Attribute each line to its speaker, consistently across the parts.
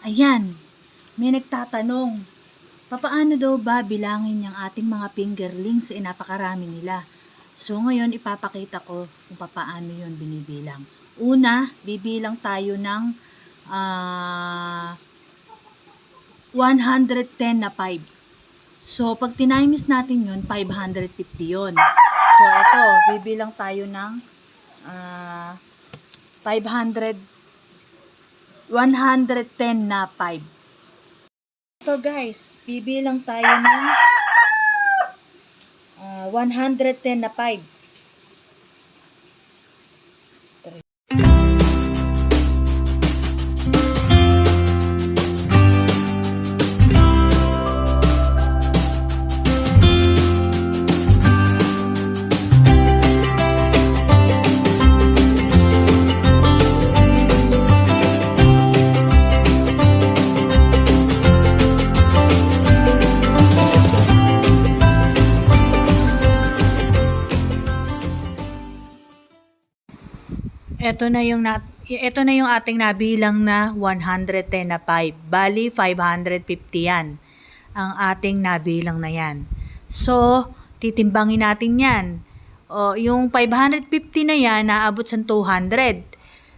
Speaker 1: Ayan, may nagtatanong, papaano daw ba bilangin yung ating mga fingerlings? Napakarami nila. So ngayon ipapakita ko kung papaano yun binibilang. Una, bibilang tayo ng 110 na 5. So pag tinimes natin yun, 550 yun. So ito, bibilang tayo ng 110 na 5. Ito guys, bibilang tayo ng 110 na 5. Ito na yung ating nabilang na 110 na 5. Bali 550 yan. Ang ating nabilang na yan. So, titimbangin natin yan. O, yung 550 na yan, naabot sa 200.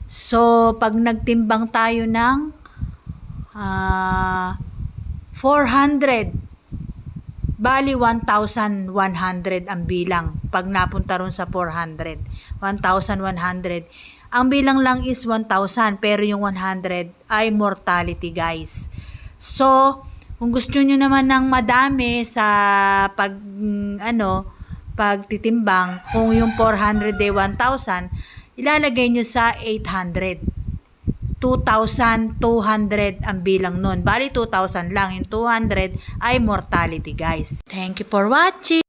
Speaker 1: So, pag nagtimbang tayo ng 400, bali 1,100 ang bilang pag napunta ron sa 400. 1,100. Ang bilang lang is 1,000 pero yung 100 ay mortality guys. So, kung gusto nyo naman ng madami sa pagtitimbang, kung yung 400 ay 1,000, ilalagay nyo sa 800. 2,200 ang bilang nun. Bali 2,000 lang. Yung 200 ay mortality guys. Thank you for watching.